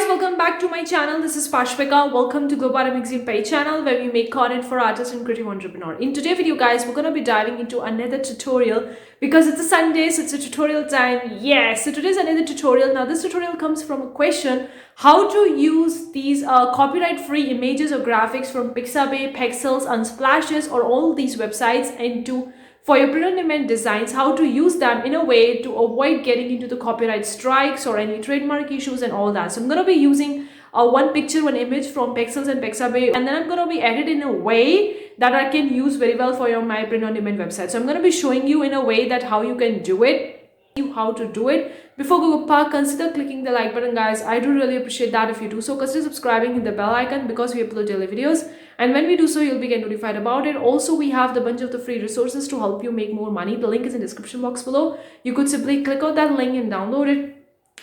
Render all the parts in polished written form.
welcome back to my channel. This is Pashpika. Welcome to Global Magazine Pay channel where we make content for artists and creative entrepreneur. In today's video guys, we're going to be diving into another tutorial because it's a Sunday, so it's a tutorial time. Yes, so today's another tutorial. Now this tutorial comes from a question how to use these copyright free images or graphics from Pixabay, Pexels, Unsplashes or all these websites into for your print-on-demand designs, how to use them in a way to avoid getting into the copyright strikes or any trademark issues and all that. So I'm going to be using one picture, one image from Pexels and Pixabay, and then I'm going to be edited in a way that I can use very well for my print-on-demand website. So I'm going to be showing you in a way that how you can do it, how to do it. Before go park, consider clicking the like button guys. I do really appreciate that if you do so. Consider subscribing, hit the bell icon because we upload daily videos, and when we do so you'll be getting notified about it. Also we have the bunch of the free resources to help you make more money. The link is in the description box below. You could simply click on that link and download it.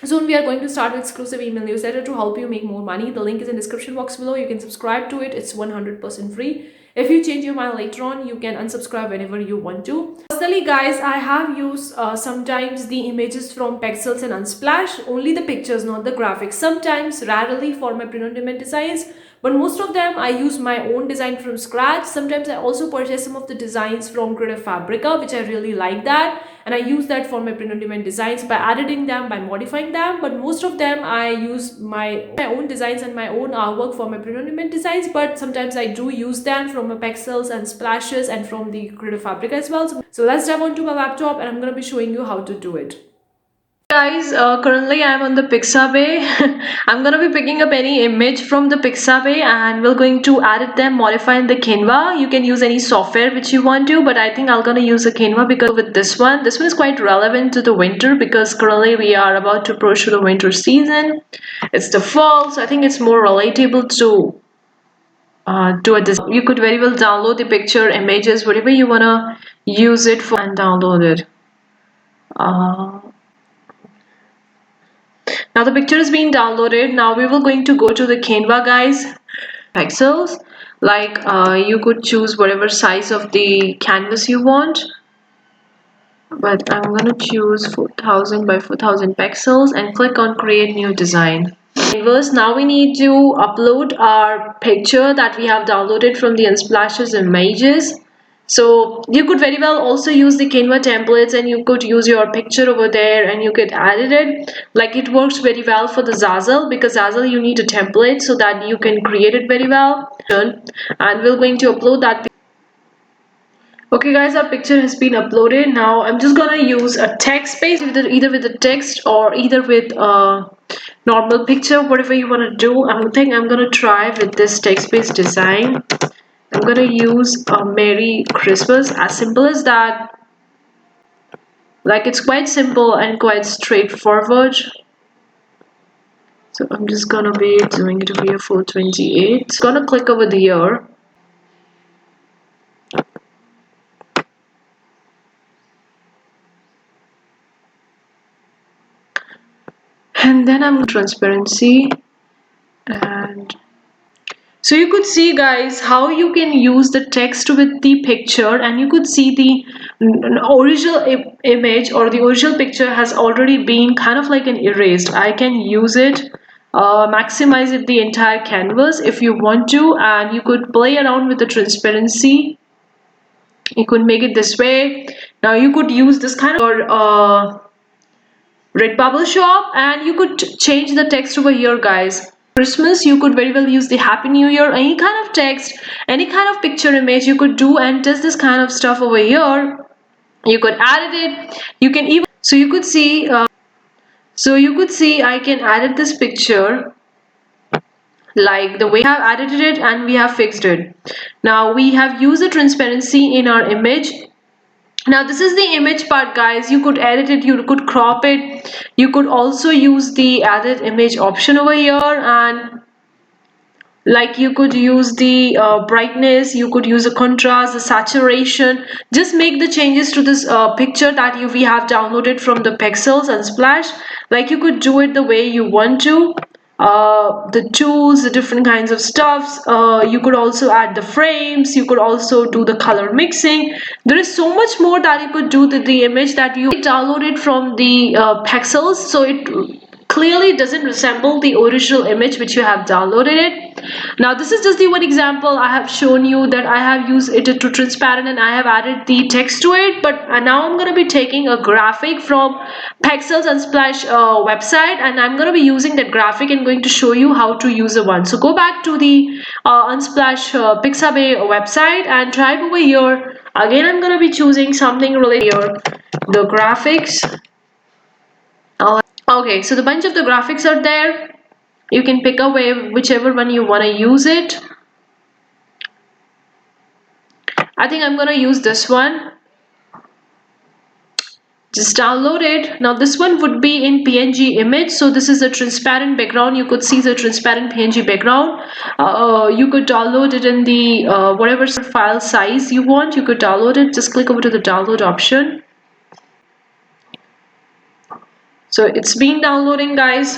Soon we are going to start an exclusive email newsletter to help you make more money. The link is in the description box below. You can subscribe to it. It's 100% free. If you change your mind later on, you can unsubscribe whenever you want to. Personally guys, I have used sometimes the images from Pexels and Unsplash, only the pictures, not the graphics. Sometimes, rarely for my print-on-demand designs, but most of them I use my own design from scratch. Sometimes I also purchase some of the designs from Creative Fabrica, which I really like that, and I use that for my print-on-demand designs by editing them, by modifying them. But most of them I use my own designs and my own artwork for my print-on-demand designs, but sometimes I do use them from my Pexels and Splashes and from the Creative Fabrica as well. So let's dive onto my laptop and I'm going to be showing you how to do it. Guys, currently I'm on the Pixabay. I'm gonna be picking up any image from the Pixabay and we're going to edit them, modify in the Canva. You can use any software which you want to, but I think I'm gonna use a Canva because with this one is quite relevant to the winter because currently we are about to approach to the winter season. It's the fall, so I think it's more relatable to do it. You could very well download the picture, images, whatever you wanna use it for and download it. Now the picture is being downloaded. Now we will going to go to the Canva guys. Pexels, like you could choose whatever size of the canvas you want, but I'm gonna choose 4000 by 4000 pixels and click on create new design. Canvas. Now we need to upload our picture that we have downloaded from the Unsplashes images. So you could very well also use the Canva templates and you could use your picture over there and you could edit it. Like it works very well for the Zazzle because Zazzle you need a template so that you can create it very well. And we're going to upload that. Okay guys, our picture has been uploaded. Now I'm just gonna use a text space either with the text or either with a normal picture, whatever you want to do. I think I'm gonna try with this text-based design. I'm gonna use a Merry Christmas, as simple as that. Like it's quite simple and quite straightforward. So I'm just gonna be doing it to be a 428. It's gonna click over the year. And then I'm transparency, and so you could see guys how you can use the text with the picture, and you could see the original image or the original picture has already been kind of like an erased. I can use it, maximize it the entire canvas if you want to, and you could play around with the transparency. You could make it this way. Now you could use this kind of Redbubble shop and you could change the text over here guys. Christmas, you could very well use the Happy New Year, any kind of text, any kind of picture image you could do and test this kind of stuff over here. You could edit it. You can even you could see I can edit this picture like the way we have edited it and we have fixed it. Now we have used the transparency in our image. Now this is the image part guys. You could edit it, you could crop it, you could also use the edit image option over here, and like you could use the brightness, you could use the contrast, the saturation. Just make the changes to this picture that we have downloaded from the Pexels and Splash. Like you could do it the way you want to. The tools, the different kinds of stuffs, you could also add the frames, you could also do the color mixing. There is so much more that you could do to the image that you downloaded from the Pexels, so it clearly doesn't resemble the original image which you have downloaded it. Now this is just the one example I have shown you that I have used it to transparent and I have added the text to it, but now I'm going to be taking a graphic from Pexels Unsplash website, and I'm going to be using that graphic and going to show you how to use the one. So go back to the Unsplash Pixabay website and try over here. Again, I'm going to be choosing something related here, the graphics. Okay, so the bunch of the graphics are there. You can pick away whichever one you want to use it. I think I'm going to use this one. Just download it. Now this one would be in PNG image, so this is a transparent background. You could see the transparent PNG background. You could download it in the whatever file size you want. You could download it. Just click over to the download option. So it's been downloading, guys.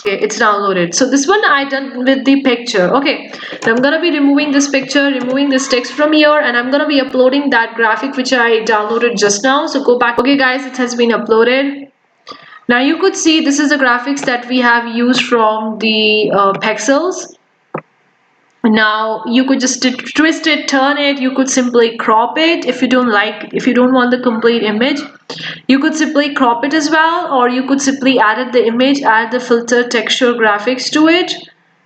Okay, it's downloaded. So this one I done with the picture. Okay, now I'm gonna be removing this picture, removing this text from here, and I'm gonna be uploading that graphic which I downloaded just now. So go back. Okay guys, it has been uploaded. Now you could see this is the graphics that we have used from the Pexels. Now you could just twist it, turn it, you could simply crop it if you don't want the complete image. You could simply crop it as well, or you could simply add the image, add the filter, texture, graphics to it.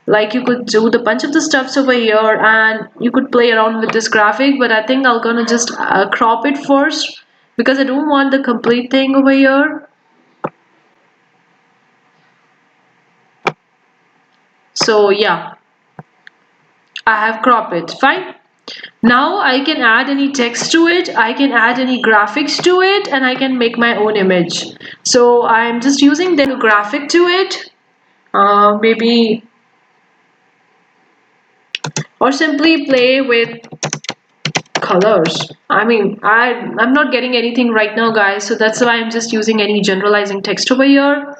Like you could do the bunch of the stuffs over here and you could play around with this graphic, but I think I'm gonna just crop it first because I don't want the complete thing over here. So yeah, I have cropped it. Fine. Now I can add any text to it, I can add any graphics to it, and I can make my own image. So I'm just using the graphic to it, maybe, or simply play with colors. I mean, I'm not getting anything right now, guys, so that's why I'm just using any generalizing text over here.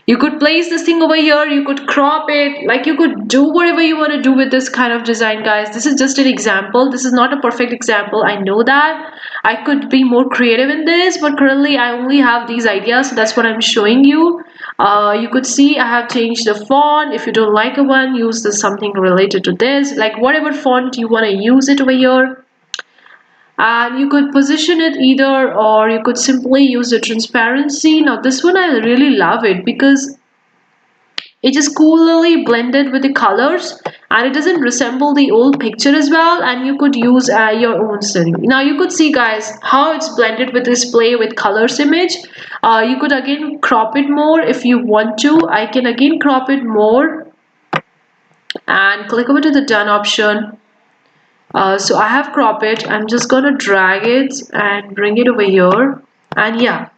You could place this thing over here, you could crop it, like you could do whatever you want to do with this kind of design, guys. This is just an example. This is not a perfect example. I know that. I could be more creative in this, but currently I only have these ideas, so that's what I'm showing you. You could see I have changed the font. If you don't like a one, use something related to this, like whatever font you want to use it over here. And you could position it either, or you could simply use the transparency. Now this one I really love it because it is coolly blended with the colors and it doesn't resemble the old picture as well, and you could use your own setting. Now you could see, guys, how it's blended with this play with colors image. You could again crop it more if you want to. I can again crop it more and click over to the done option. So I have cropped it. I'm just gonna drag it and bring it over here, and yeah,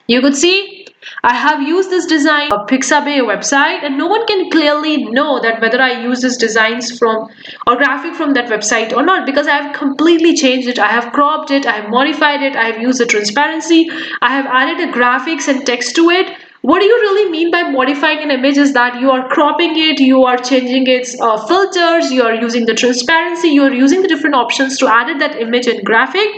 you could see I have used this design on Pixabay website, and no one can clearly know that whether I use this designs from or graphic from that website or not, because I have completely changed it. I have cropped it, I have modified it, I have used the transparency, I have added the graphics and text to it. What do you really mean by modifying an image is that you are cropping it, you are changing its filters, you are using the transparency, you are using the different options to add that image and graphic,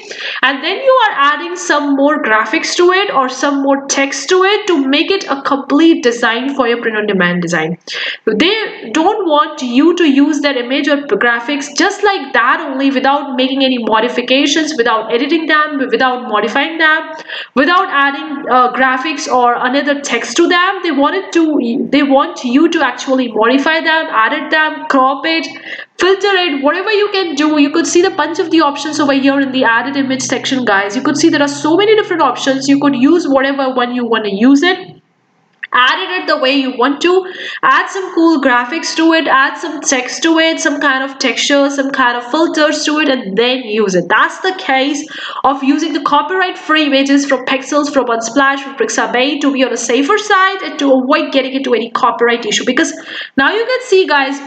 and then you are adding some more graphics to it or some more text to it to make it a complete design for your print-on-demand design. They don't want you to use that image or graphics just like that only, without making any modifications, without editing them, without modifying them, without adding graphics or another text to them. They want you to actually modify them, edit them, crop it, filter it, whatever you can do. You could see the bunch of the options over here in the added image section, guys. You could see there are so many different options. You could use whatever one you want to use it, add it the way you want to, add some cool graphics to it, add some text to it, some kind of texture, some kind of filters to it, and then use it. That's the case of using the copyright free images from Pexels, from Unsplash, from Pixabay, to be on a safer side and to avoid getting into any copyright issue. Because now you can see, guys,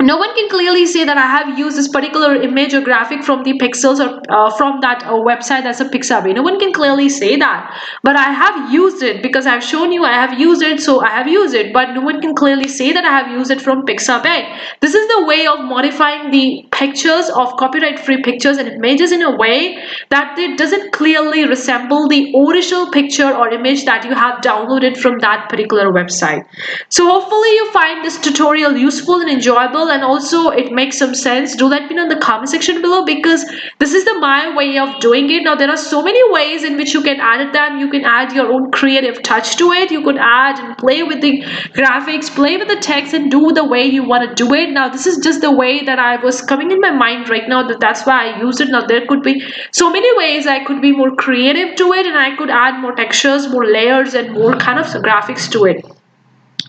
no one can clearly say that I have used this particular image or graphic from the pixels or from that website that's a Pixabay. No one can clearly say that, but I have used it because I've shown you I have used it, so I have used it. But no one can clearly say that I have used it from Pixabay. This is the way of modifying the pictures of copyright-free pictures and images in a way that it doesn't clearly resemble the original picture or image that you have downloaded from that particular website. So hopefully you find this tutorial useful and enjoyable, and also it makes some sense. Do let me know in the comment section below, because this is the my way of doing it. Now there are so many ways in which you can add them. You can add your own creative touch to it. You could add and play with the graphics, play with the text, and do the way you want to do it. Now this is just the way that I was coming in my mind right now, that's why I used it. Now there could be so many ways I could be more creative to it, and I could add more textures, more layers, and more kind of graphics to it.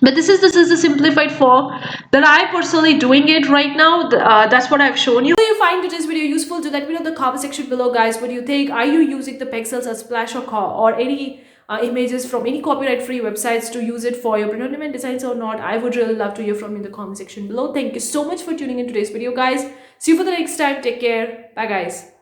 But this is the simplified form that I personally doing it right now. That's what I've shown you. If you find today's video useful, do let me know in the comment section below, guys. What do you think? Are you using the pixels as splash or any images from any copyright free websites to use it for your print on demand designs or not? I would really love to hear from you in the comment section below. Thank you so much for tuning in today's video, guys. See you for the next time. Take care. Bye, guys.